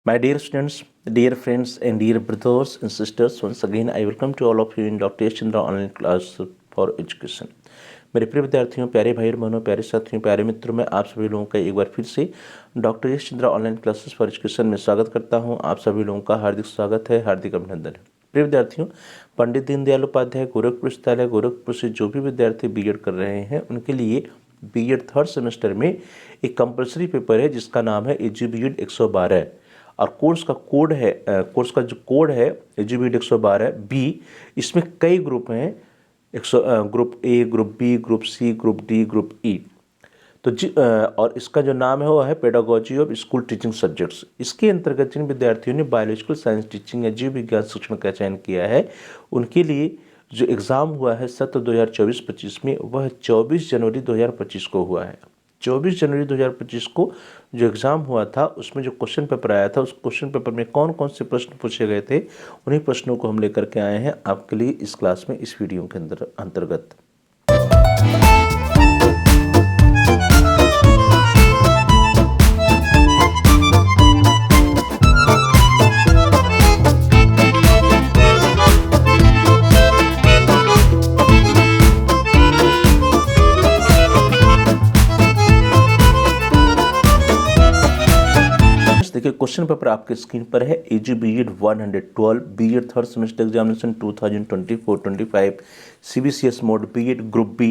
My dear students, dear friends, and dear brothers and sisters, once again I welcome to all of you in Dr. Yash Chandra online class for education. मेरे प्रिय विद्यार्थियों, प्यारे भाई और बहनों, प्यारे साथियों, प्यारे मित्रों, मैं आप सभी लोगों का एक बार फिर से doctor Yash Chandra online classes for education में स्वागत करता हूं। आप सभी लोगों का हार्दिक स्वागत है, हार्दिक अभिनंदन है। प्रिय विद्यार्थियों, पंडित दीनदयाल उपाध्याय गोरखपुर विश्वविद्यालय गोरखपुर से जो भी विद्यार्थी बीएड कर रहे हैं उनके लिए बीएड थर्ड सेमेस्टर में एक कंपलसरी पेपर है जिसका नाम है एजुबीएड 112 और कोर्स का जो कोड है एजुबीएड 112 बी। इसमें कई ग्रुप हैं, group A, group B, group C, group D, group E. तो और इसका जो नाम है वो है pedagogy of school teaching subjects. इसके अंतर्गत जिन विद्यार्थियों ने बायोलॉजिकल साइंस टीचिंग या जीव विज्ञान शिक्षण का चयन किया है उनके लिए जो एग्ज़ाम हुआ है सत्र 2024-25 में वह 24 जनवरी 2025 को हुआ है। 24 जनवरी 2025 को जो एग्ज़ाम हुआ था उसमें जो क्वेश्चन पेपर आया था उस क्वेश्चन पेपर में कौन कौन से प्रश्न पूछे गए थे उन्हीं प्रश्नों को हम लेकर के आए हैं आपके लिए इस क्लास में, इस वीडियो के अंतर्गत। देखिए क्वेश्चन पेपर आपके स्क्रीन पर है। एजुबीएड 112 BEd third semester examination 2024-25 CBCS mode BEd group B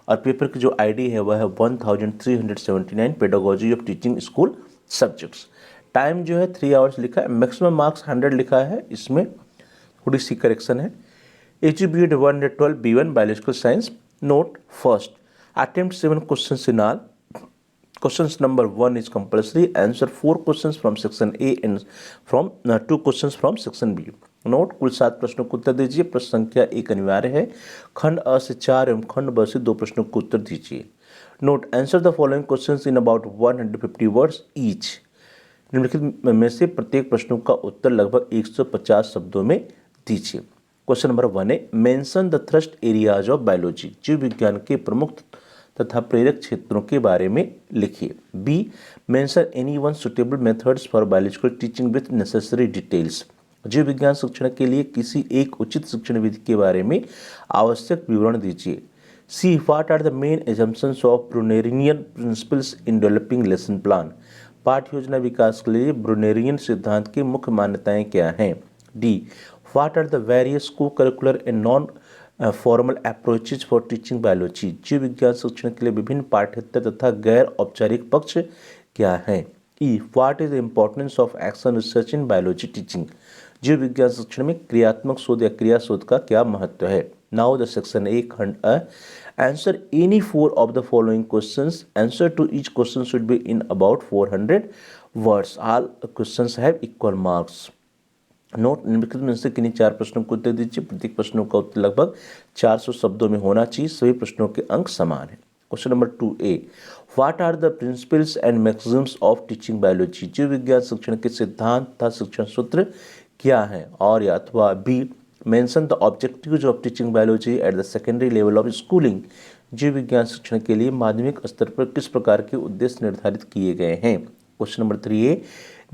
और पेपर की जो आईडी है वह है 1379 pedagogy of teaching school subjects. Time जो है 3 आवर्स लिखा है, मैक्सिमम मार्क्स 100 लिखा है, इसमें थोड़ी सी करेक्शन है। एजुबीएड 112 B1 biological science. Node first, attempt 7 questions in all. Questions number 1 is compulsory. Answer 4 questions from section A and from 2 questions from section B. Note, कुल 7 प्रश्नों को उत्तर दीजिए। प्रश्न संख्या 1 अनिवार्य है। खंड अ से 4 एवं खंड ब से 2 प्रश्नों को उत्तर दीजिए। Note, answer the following questions in about 150 words each. निम्नलिखित में से प्रत्येक प्रश्नों का उत्तर लगभग 150 शब्दों में दीजिए। क्वेश्चन नंबर 1 है mention the thrust areas of biology. जीव विज्ञान के प्रमुख तथा प्रेरक क्षेत्रों के बारे में लिखिए। B, mention any one suitable methods for biological teaching with necessary details. जीव विज्ञान शिक्षण के लिए किसी एक उचित शिक्षण विधि के बारे में आवश्यक विवरण दीजिए। C, what are the main assumptions of Brunerian principles in developing lesson plan. पाठ्य योजना विकास के लिए ब्रुनेरियन सिद्धांत की मुख्य मान्यताएं क्या हैं। D, what are the various co curricular and non formal approaches for teaching biology. जीव विज्ञान शिक्षण के लिए विभिन्न पाठ्येतर तथा गैर औपचारिक पक्ष क्या हैं। E, what is the importance of action research in biology teaching. जीव विज्ञान शिक्षण में क्रियात्मक शोध या क्रिया शोध का क्या महत्व है। नाउ द सेक्शन ए, खंड अ, answer any 4 of the following questions. Answer to each question should be in about 400 words. All questions have equal marks. Note, निम्नलिखित में से किन्हीं 4 प्रश्नों को उत्तर दीजिए। प्रत्येक प्रश्नों का उत्तर लगभग 400 शब्दों में होना चाहिए। सभी प्रश्नों के अंक समान हैं। Question number 2A, what are the principles and maxims of teaching biology. जीव विज्ञान शिक्षण के सिद्धांत तथा शिक्षण सूत्र क्या हैं। और या अथवा B, mention the objectives of teaching biology at the secondary level of schooling. जीव विज्ञान शिक्षण के लिए माध्यमिक स्तर पर किस प्रकार के उद्देश्य निर्धारित किए गए हैं। Question number 3A,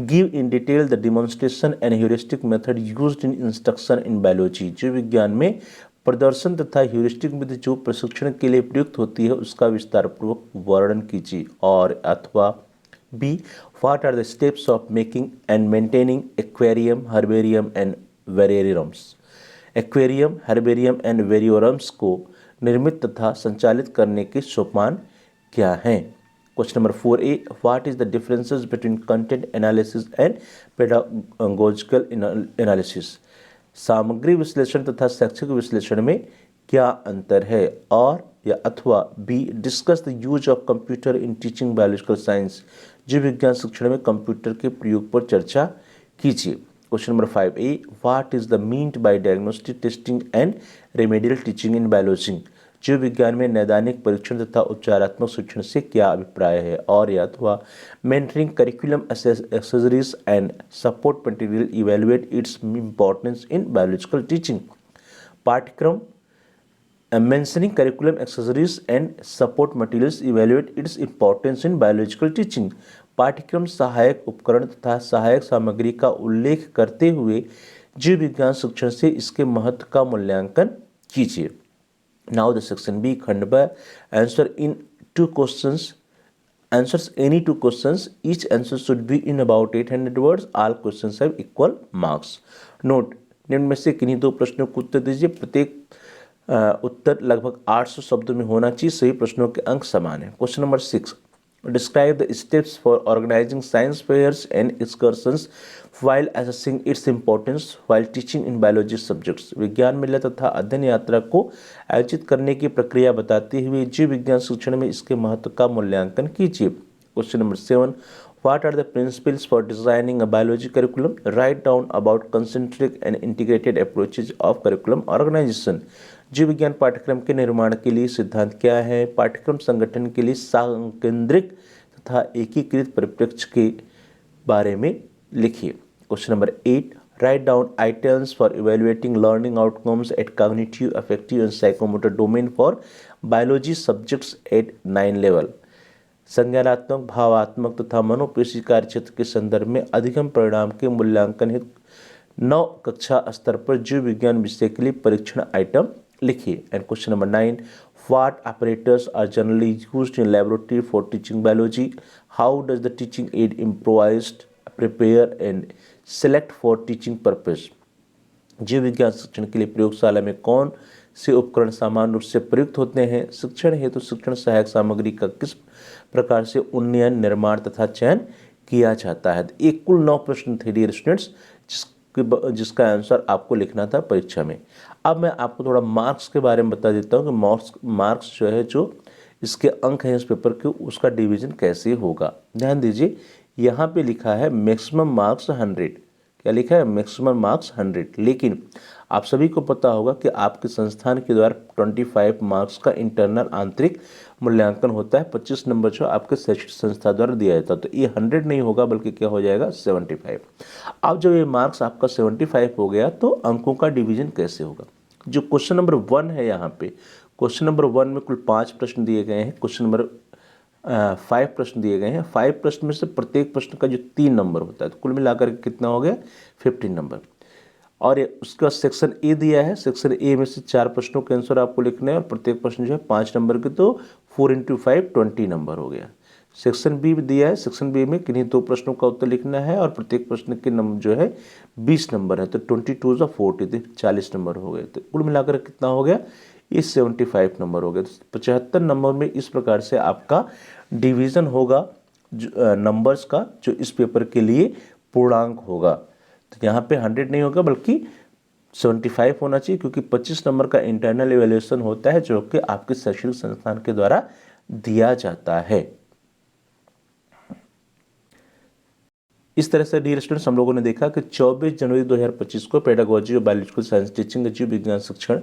give in detail the demonstration and heuristic method used in instruction in biology. जीव विज्ञान में प्रदर्शन तथा ह्यूरिस्टिक विधि जो प्रशिक्षण के लिए प्रयुक्त होती है उसका विस्तार पूर्वक वर्णन कीजिए। और अथवा B, what are the steps of making and maintaining aquarium, herbarium and vivariums. Aquarium, herbarium and vivariums को निर्मित तथा संचालित करने के सोपान क्या हैं। Question number 4A, what is the differences between content analysis and pedagogical analysis. सामग्री विश्लेषण तथा शैक्षिक विश्लेषण में क्या अंतर है। और या अथवा B, discuss the use of computer in teaching biological science. जीव विज्ञान शिक्षण में कंप्यूटर के प्रयोग पर चर्चा कीजिए। Question number 5A, what is the meant by diagnostic testing and remedial teaching in biology. जीव विज्ञान में नैदानिक परीक्षण तथा उपचारात्मक शिक्षण से क्या अभिप्राय है। और या अथवा mentoring curriculum accessories and support material evaluate its importance in biological teaching. पाठ्यक्रम mentioning curriculum accessories and support materials evaluate its importance in biological teaching. पाठ्यक्रम सहायक उपकरण तथा सहायक सामग्री का उल्लेख करते हुए जीव विज्ञान शिक्षण से इसके महत्व का मूल्यांकन कीजिए। नाउ द सेक्शन बी, खंड ब, answer in 2 questions, answers any 2 questions, each answer should be in about 800 words, all questions have equal marks. Note, निम्न में से किन्हीं 2 प्रश्नों को उत्तर दीजिए, प्रत्येक उत्तर लगभग 800 शब्दों में होना चाहिए, सभी प्रश्नों के अंक समान है। Question number 6, describe the steps for organizing science fairs and excursions while assessing its importance while teaching in biology subjects। विज्ञान मेला तथा अध्ययन यात्रा को आयोजित करने की प्रक्रिया बताते हुए जीव विज्ञान शिक्षण में इसके महत्व का मूल्यांकन कीजिए। Question number 7, what are the principles for designing a biology curriculum? Write down about concentric and integrated approaches of curriculum organization। जीव विज्ञान पाठ्यक्रम के निर्माण के लिए सिद्धांत क्या है? पाठ्यक्रम संगठन के लिए संकेंद्रित तथा एकीकृत परिप्रेक्ष्य के बारे में लिखिए। Question number 8, write down items for evaluating learning outcomes at cognitive, affective and psychomotor domain for biology subjects at 9 level. संज्ञानात्मक, भावात्मक तथा मनोपेशी कार्य क्षेत्र के संदर्भ में अधिगम परिणाम के मूल्यांकन हेतु 9 कक्षा स्तर पर जीव विज्ञान विषय के लिए परीक्षण आइटम लिखिए। And question number 9, what apparatus are generally used in laboratory for teaching biology? How does the teaching aid improvised, prepare and select for teaching purpose? जीव विज्ञान शिक्षण के लिए प्रयोगशाला में कौन से उपकरण सामान्य रूप से प्रयुक्त होते हैं? शिक्षण हेतु शिक्षण सहायक सामग्री का किस प्रकार से उन्नयन, निर्माण तथा चयन किया जाता है? एक कुल 9 प्रश्न थे डियर स्टूडेंट्स, जिसका आंसर आपको लिखना था परीक्षा में। अब मैं आपको थोड़ा मार्क्स के बारे में बता देता हूँ कि मार्क्स जो है, जो इसके अंक हैं इस पेपर के, उसका डिवीजन कैसे होगा। ध्यान दीजिए, यहाँ पे लिखा है मैक्सिमम मार्क्स 100। क्या लिखा है? Maximum marks 100। लेकिन आप सभी को पता होगा कि आपके संस्थान के द्वारा 25 मार्क्स का इंटरनल आंतरिक मूल्यांकन होता है। 25 नंबर जो आपके शैक्षिक संस्था द्वारा दिया जाता है। तो ये 100 नहीं होगा, बल्कि क्या हो जाएगा? 75। अब जब ये मार्क्स आपका 75 हो गया तो अंकों का डिवीजन कैसे होगा? जो क्वेश्चन नंबर 1 है, यहाँ पे क्वेश्चन नंबर 1 में कुल 5 प्रश्न दिए गए हैं। क्वेश्चन नंबर 5 प्रश्न दिए गए हैं। 5 प्रश्न में से प्रत्येक प्रश्न का जो 3 नंबर होता है, तो कुल मिलाकर के कितना हो गया? 15 नंबर। और उसका सेक्शन ए दिया है। सेक्शन ए में से 4 प्रश्नों के आंसर आपको लिखने हैं और प्रत्येक प्रश्न जो है 5 नंबर के, तो 4 × 5 20 नंबर हो गया। सेक्शन बी दिया है। सेक्शन बी में किन्हीं 2 प्रश्नों का उत्तर लिखना है और प्रत्येक प्रश्न के नंबर जो है 20 नंबर है, तो 22 × 40 40 नंबर हो गए। तो कुल मिलाकर कितना हो गया? ये 75 नंबर हो गए। तो 75 नंबर में इस प्रकार से आपका डिवीज़न होगा नंबर्स का, जो इस पेपर के लिए पूर्णांक होगा। तो यहाँ पे 100 नहीं होगा, बल्कि 75 होना चाहिए, क्योंकि 25 नंबर का इंटरनल इवैल्यूएशन होता है, जो कि आपके शैक्षणिक संस्थान के द्वारा दिया जाता है। इस तरह से डियर स्टूडेंट्स, हम लोगों ने देखा कि 24 जनवरी 2025 को पेडागोजी और बायोलॉजिकल साइंस टीचिंग जीव विज्ञान शिक्षण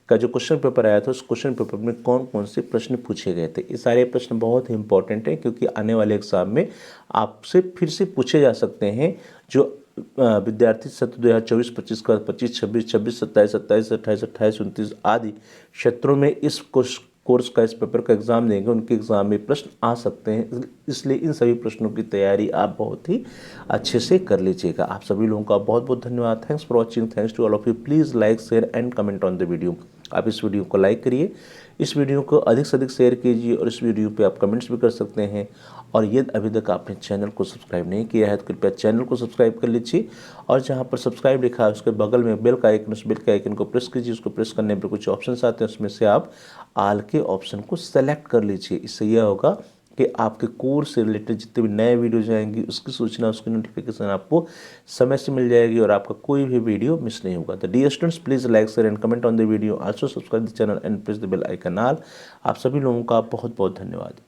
का जो क्वेश्चन पेपर आया था, उस क्वेश्चन पेपर में कौन कौन से प्रश्न पूछे गए थे। ये सारे प्रश्न बहुत ही इंपॉर्टेंट हैं, क्योंकि आने वाले एग्जाम में आपसे फिर से पूछे जा सकते हैं। जो विद्यार्थी सत्र 2024-25 का 25, 26, 26, 27, 27, 28, 28, 29 आदि क्षेत्रों में इस कोर्स का, इस पेपर का एग्जाम देंगे, उनके एग्जाम में प्रश्न आ सकते हैं। इसलिए इन सभी प्रश्नों की तैयारी आप बहुत ही अच्छे से कर लीजिएगा। आप सभी लोगों का बहुत बहुत धन्यवाद। Thanks for watching. Thanks to all of you. Please like, share and comment on the video. आप इस वीडियो को लाइक करिए, इस वीडियो को अधिक से अधिक शेयर कीजिए, और इस वीडियो पे आप कमेंट्स भी कर सकते हैं। और यदि अभी तक आपने चैनल को सब्सक्राइब नहीं किया है, तो कृपया चैनल को सब्सक्राइब कर लीजिए, और जहाँ पर सब्सक्राइब लिखा है उसके बगल में बेल का आइकन, उस बेल के आइकन को प्रेस कीजिए। उसको प्रेस करने पर कुछ ऑप्शंस आते हैं, उसमें से आप ऑल के ऑप्शन को सेलेक्ट कर लीजिए। इससे यह होगा कि आपके कोर्स से रिलेटेड जितने भी नए वीडियोज आएंगी, उसकी सूचना, उसकी नोटिफिकेशन आपको समय से मिल जाएगी, और आपका कोई भी वीडियो मिस नहीं होगा। तो dear students, please like, share and comment on the video. Also subscribe the channel and press the bell icon all. आप सभी लोगों का बहुत बहुत धन्यवाद।